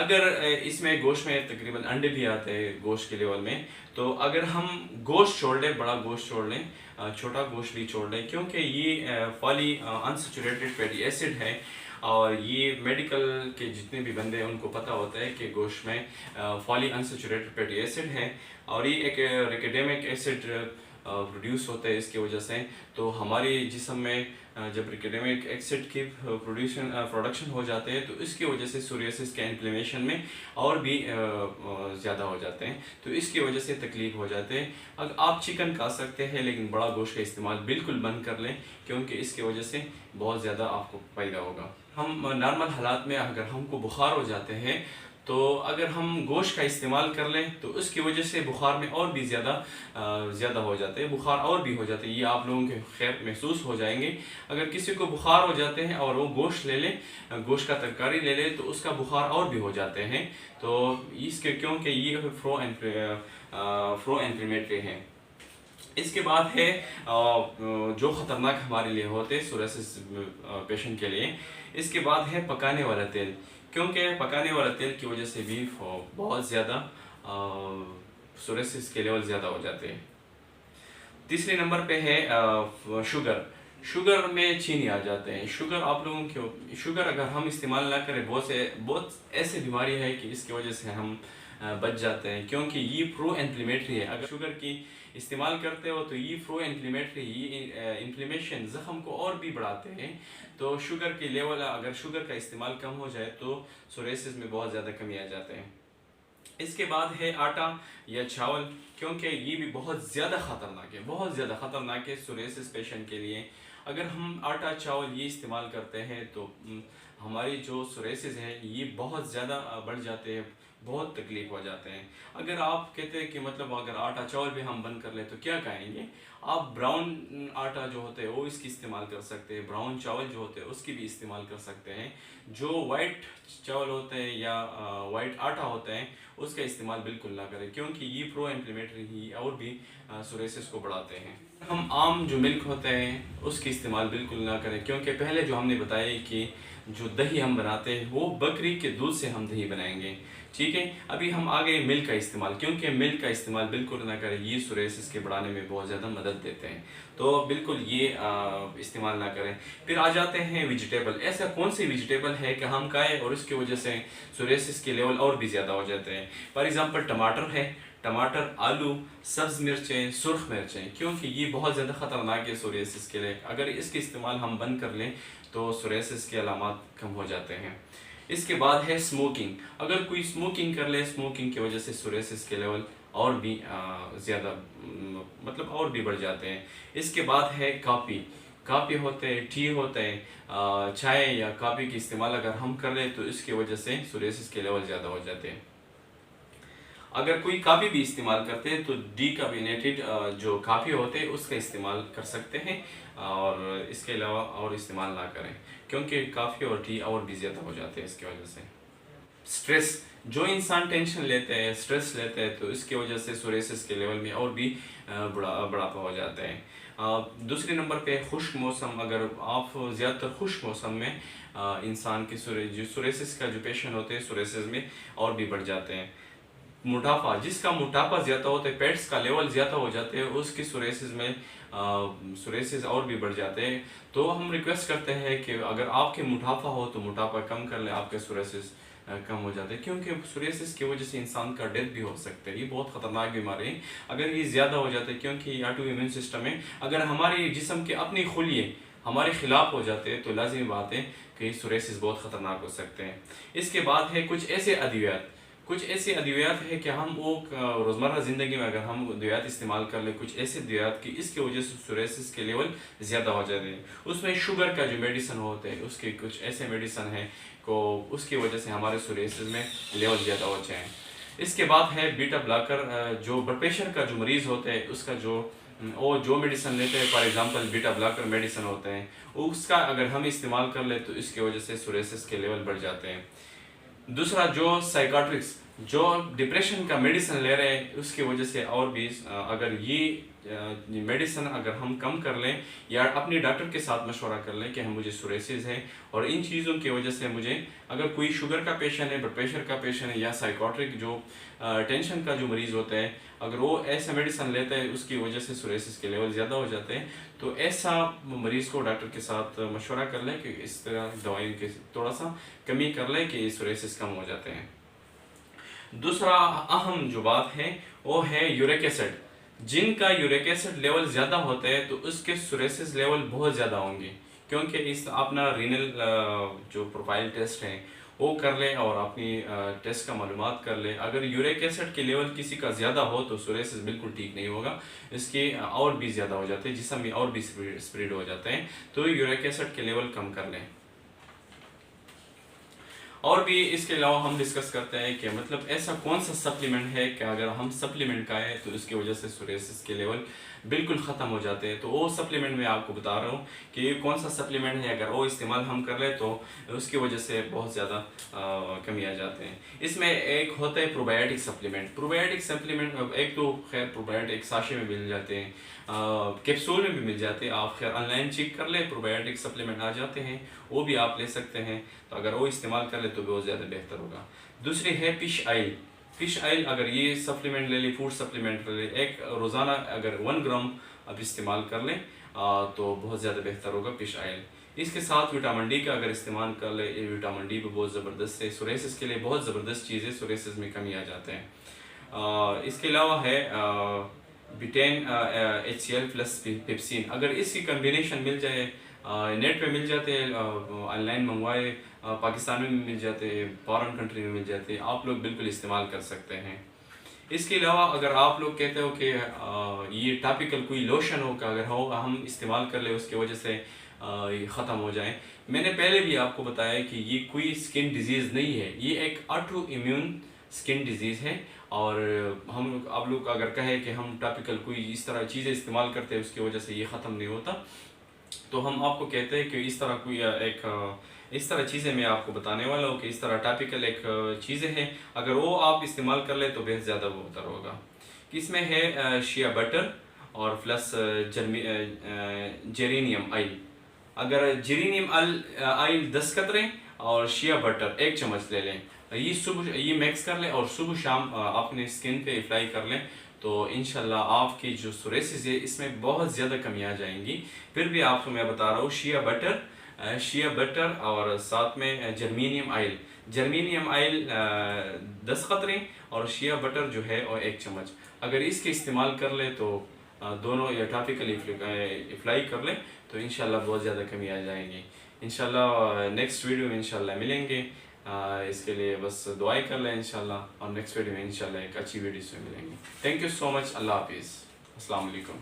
اگر اس میں گوشت میں تقریباً انڈے بھی آتے ہیں گوشت کے لیول میں، تو اگر ہم گوشت چھوڑ لیں، بڑا گوشت چھوڑ لیں، چھوٹا گوشت بھی چھوڑ لیں، کیونکہ یہ پالی انسیچوریٹڈ فیٹی ایسڈ ہے، اور یہ میڈیکل کے جتنے بھی بندے ہیں ان کو پتہ ہوتا ہے کہ گوشت میں پالی انسیچوریٹڈ فیٹی ایسڈ ہے، اور یہ ایک ریکیڈیمک ایسڈ پروڈیوس ہوتا ہے اس کی وجہ سے. تو ہمارے جسم میں جب ریکیڈیمک ایسڈ کی پروڈکشن ہو جاتے ہیں تو اس کی وجہ سے سوریاسس کے انفلیمیشن میں اور بھی زیادہ ہو جاتے ہیں، تو اس کی وجہ سے تکلیف ہو جاتے ہیں. اگر آپ چکن کھا سکتے ہیں لیکن بڑا گوشت کا استعمال بالکل بند کر لیں، کیونکہ اس کی وجہ سے بہت زیادہ آپ کو فائدہ ہوگا. ہم نارمل حالات میں اگر ہم کو بخار ہو جاتے ہیں تو اگر ہم گوشت کا استعمال کر لیں تو اس کی وجہ سے بخار میں اور بھی زیادہ ہو جاتے ہیں، بخار اور بھی ہو جاتے ہیں. یہ آپ لوگوں کے خیر محسوس ہو جائیں گے. اگر کسی کو بخار ہو جاتے ہیں اور وہ گوشت لے لیں، گوشت کا ترکاری لے لیں، تو اس کا بخار اور بھی ہو جاتے ہیں. تو اس کے کیونکہ یہ فرو انفلیمیٹری ہیں. اس کے بعد ہے جو خطرناک ہمارے لیے ہوتے سوریاسس پیشنٹ کے لیے، اس کے بعد ہے پکانے والا تیل، کیونکہ پکانے والا تیل کی وجہ سے بھی بہت زیادہ سوریاسس کے لیول زیادہ ہو جاتے ہیں. تیسرے نمبر پہ ہے شوگر میں چینی آ جاتے ہیں. شوگر اگر ہم استعمال نہ کریں، بہت ایسی بیماری ہے کہ اس کی وجہ سے ہم بچ جاتے ہیں، کیونکہ یہ پرو انفلیمیٹری ہے. اگر شوگر کی استعمال کرتے ہو تو یہ پرو انفلیمیٹری، یہ انفلیمیشن زخم کو اور بھی بڑھاتے ہیں. تو شوگر کی لیول، اگر شوگر کا استعمال کم ہو جائے تو سوریاسس میں بہت زیادہ کمی آ جاتے ہیں. اس کے بعد ہے آٹا یا چاول، کیونکہ یہ بھی بہت زیادہ خطرناک ہے سوریاسس پیشنٹ کے لیے. اگر ہم آٹا چاول یہ استعمال کرتے ہیں تو ہماری جو سوریاسس ہے یہ بہت زیادہ بڑھ جاتے ہیں، بہت تکلیف ہو جاتے ہیں. اگر آپ کہتے ہیں کہ مطلب اگر آٹا چاول بھی ہم بند کر لیں تو کیا کھائیں گے، آپ براؤن آٹا جو ہوتے ہیں وہ اس کی استعمال کر سکتے ہیں، براؤن چاول جو ہوتے ہیں اس کی بھی استعمال کر سکتے ہیں. جو وائٹ چاول ہوتے ہیں یا وائٹ آٹا ہوتا ہے اس کا استعمال بالکل نہ کریں، کیونکہ یہ پرو انفلیمیٹری ہی اور بھی سوریاسس کو بڑھاتے ہیں. ہم عام جو ملک ہوتے ہیں اس کی استعمال بالکل نہ کریں، کیونکہ پہلے جو ہم نے بتایا کہ جو دہی ہم بناتے ہیں وہ بکری کے دودھ سے ہم دہی بنائیں گے. ٹھیک ہے، ابھی ہم آگے ملک کا استعمال، کیونکہ ملک کا استعمال بالکل نہ کریں، یہ سوریاسس کے بڑھانے میں بہت زیادہ مدد دیتے ہیں. تو بالکل یہ استعمال نہ کریں. پھر آ جاتے ہیں ویجیٹیبل. ایسا کون سی ویجیٹیبل ہے کہ ہم کھائیں اور اس کی وجہ سے سوریاسس کے لیول اور بھی زیادہ ہو جاتے ہیں. فار ایگزامپل ٹماٹر ہے، ٹماٹر، آلو، سبز مرچیں، سرخ مرچیں، کیونکہ یہ بہت زیادہ خطرناک ہے سوریاسس کے لیے. اگر اس کے استعمال ہم بند کر لیں تو سوریاسس کے علامات کم ہو جاتے ہیں. اس کے بعد ہے اسموکنگ. اگر کوئی اسموکنگ کر لے، اسموکنگ کی وجہ سے سوریاسس کے لیول اور بھی زیادہ اور بھی بڑھ جاتے ہیں. اس کے بعد ہے کافی ہوتے ہیں، ٹی ہوتے ہیں، چائے یا کافی کی استعمال اگر ہم کر لیں تو اس کی وجہ سے سوریاسس کے لیول زیادہ ہو جاتے ہیں. اگر کوئی کافی بھی استعمال کرتے ہیں تو ڈی کاربونیٹڈ جو کافی ہوتے ہیں اس کا استعمال کر سکتے ہیں، اور اس کے علاوہ اور استعمال نہ کریں، کیونکہ کافی اور ٹی اور بھی زیادہ ہو جاتے ہیں اس کی وجہ سے. سٹریس، جو انسان ٹینشن لیتے ہیں، سٹریس لیتے ہیں، تو اس کی وجہ سے سوریاسس کے لیول میں اور بھی بڑھاپا ہو جاتا ہے. دوسرے نمبر پہ خشک موسم. اگر آپ زیادہ تر خشک موسم میں انسان کے سوریاسس کا جو پیشنٹ ہوتے ہیں سوریاسس میں اور بھی بڑھ جاتے ہیں. موٹاپا، جس کا موٹاپا زیادہ ہوتا ہے، پیٹس کا لیول زیادہ ہو جاتے ہیں، اس کی سوریاسس اور بھی بڑھ جاتے ہیں. تو ہم ریکویسٹ کرتے ہیں کہ اگر آپ کے موٹاپا ہو تو موٹاپا کم کر لیں، آپ کے سوریاسس کم ہو جاتے ہیں، کیونکہ سوریاسس کی وجہ سے انسان کا ڈیتھ بھی ہو سکتا ہے. یہ بہت خطرناک بیماری ہے اگر یہ زیادہ ہو جاتے ہیں، کیونکہ یہ آٹو امیون سسٹم ہے. اگر ہمارے جسم کے اپنے خلیے ہمارے خلاف ہو جاتے ہیں تو لازمی بات ہے کہ سوریاسس بہت خطرناک ہو سکتے ہیں. اس کے بعد ہے کچھ ایسے ادویات ہے کہ ہم وہ روزمرہ زندگی میں اگر ہم ادویات استعمال کر لیں، کچھ ایسے ادویات کی اس کی وجہ سے سوریاسس کے لیول زیادہ ہو جاتے ہیں. اس میں شوگر کا جو میڈیسن ہوتے ہیں اس کے کچھ ایسے میڈیسن ہیں کو اس کی وجہ سے ہمارے سوریاسس میں لیول زیادہ ہو جائیں. اس کے بعد ہے بیٹا بلاکر. جو بلڈ پریشر کا جو مریض ہوتے ہیں اس کا جو میڈیسن لیتے ہیں، for example beta blocker medicine ہوتے ہیں، اس کا اگر ہم استعمال کر لیں تو اس کی وجہ سے سوریاسس کے لیول بڑھ جاتے ہیں. دوسرا جو سائیکاٹرکس، جو ڈپریشن کا میڈیسن لے رہے ہیں اس کی وجہ سے اور بھی اگر یہ میڈیسن اگر ہم کم کر لیں یا اپنے ڈاکٹر کے ساتھ مشورہ کر لیں کہ ہم مجھے سوریسز ہے اور ان چیزوں کی وجہ سے مجھے، اگر کوئی شوگر کا پیشنٹ ہے، بلڈ پریشر کا پیشنٹ ہے یا سائیکاٹرک جو ٹینشن کا جو مریض ہوتا ہے، اگر وہ ایسا میڈیسن لیتا ہے اس کی وجہ سے سوریسز کے لیول زیادہ ہو جاتے ہیں، تو ایسا مریض کو ڈاکٹر کے ساتھ مشورہ کر لیں کہ اس طرح دوائیوں کی تھوڑا سا کمی کر لیں کہ سوریسز کم ہو جاتے ہیں۔ دوسرا اہم جو بات ہے وہ ہے یورک ایسڈ۔ جن کا یورک ایسڈ لیول زیادہ ہوتا ہے تو اس کے سوریسز لیول بہت زیادہ ہوں گے، کیونکہ اس اپنا رینل جو پروفائل ٹیسٹ ہے وہ کر لیں اور اپنی ٹیسٹ کا معلومات کر لیں۔ اگر یورک ایسڈ کے لیول کسی کا زیادہ ہو تو سوریسز بالکل ٹھیک نہیں ہوگا، اس کے اور بھی زیادہ ہو جاتے ہیں، جسم میں اور بھی اسپریڈ ہو جاتے ہیں، تو یورک ایسڈ کے لیول کم کر لیں۔ اور بھی اس کے علاوہ ہم ڈسکس کرتے ہیں کہ مطلب ایسا کون سا سپلیمنٹ ہے کہ اگر ہم سپلیمنٹ کا ہے تو اس کی وجہ سے سوریسز کے لیول بالکل ختم ہو جاتے ہیں۔ تو وہ سپلیمنٹ میں آپ کو بتا رہا ہوں کہ یہ کون سا سپلیمنٹ ہے، اگر وہ استعمال ہم کر لیں تو اس کی وجہ سے بہت زیادہ کمی آ جاتے ہیں۔ اس میں ایک ہوتا ہے پروبایوٹک سپلیمنٹ۔ پروبایوٹک سپلیمنٹ ایک تو خیر پروبایوٹک ساشے میں مل جاتے ہیں، کیپسول میں بھی مل جاتے ہیں، آپ خیر آن لائن چیک کر لیں، پروبایوٹک سپلیمنٹ آ جاتے ہیں، وہ بھی آپ لے سکتے ہیں، تو اگر وہ استعمال کر لیں تو بہت زیادہ بہتر ہوگا۔ دوسری ہے فش آئل۔ فش آئل اگر یہ سپلیمنٹ لے لیں، فوڈ سپلیمنٹ لے لیں، ایک روزانہ اگر 1 گرام آپ استعمال کر لیں تو بہت زیادہ بہتر ہوگا فش آئل۔ اس کے ساتھ وٹامن ڈی کا اگر استعمال کر لیں، یہ وٹامن ڈی بھی بہت زبردست ہے، سوریسز کے لیے بہت زبردست چیز ہے، سوریسز میں کمی آ جاتے ہیں۔ اس کے علاوہ ہے بیٹین HCl پلس پیپسین۔ اگر اس کی کمبینیشن مل جائے، نیٹ پہ مل جاتے ہیں، آن لائن منگوائے، پاکستان میں مل جاتے ہیں، فارن کنٹری میں مل جاتے ہیں، آپ لوگ بالکل استعمال کر سکتے ہیں۔ اس کے علاوہ اگر آپ لوگ کہتے ہو کہ یہ ٹاپیکل کوئی لوشن ہو کہ اگر ہم استعمال کر لیں اس کی وجہ سے یہ ختم ہو جائیں، میں نے پہلے بھی آپ کو بتایا کہ یہ کوئی اسکن ڈیزیز نہیں ہے، یہ ایک آٹو امیون اسکن ڈیزیز ہے، اور ہم آپ لوگ اگر کہیں کہ ہم ٹاپیکل کوئی اس طرح چیزیں استعمال کرتے ہیں اس کی وجہ سے یہ ختم نہیں ہوتا، تو ہم آپ کو کہتے ہیں کہ اس طرح کوئی اس طرح چیزیں میں آپ کو بتانے والا ہوں کہ اس طرح ٹاپیکل ایک چیزیں ہیں، اگر وہ آپ استعمال کر لیں تو بہت زیادہ بہتر ہوگا۔ اس میں ہے شیا بٹر اور پلس جیرینیم آئل۔ اگر جیرینیم آئل 10 قطرے اور شیا بٹر 1 چمچ لے لیں، یہ مکس کر لیں اور صبح شام اپنے اسکن پہ اپلائی کر لیں، تو انشاءاللہ آپ کی جو سوریسز ہے اس میں بہت زیادہ کمی آ جائیں گی۔ پھر بھی آپ کو میں بتا رہا ہوں شیا بٹر اور ساتھ میں جرمینیم آئل۔ جرمینیم آئل 10 قطرے اور شیا بٹر جو ہے وہ 1 چمچ، اگر اس کے استعمال کر لیں تو دونوں یا ٹاپیکلی اپلائی کر لیں تو انشاءاللہ بہت زیادہ کمی آ جائیں گی۔ انشاءاللہ نیکسٹ ویڈیو میں انشاءاللہ ملیں گے، اس کے لیے بس دعائیں کر لیں انشاءاللہ، اور نیکسٹ ویڈیو میں انشاءاللہ ایک اچھی ویڈیو سے ملیں گے۔ تھینک یو سو مچ، اللہ حافظ، السلام علیکم۔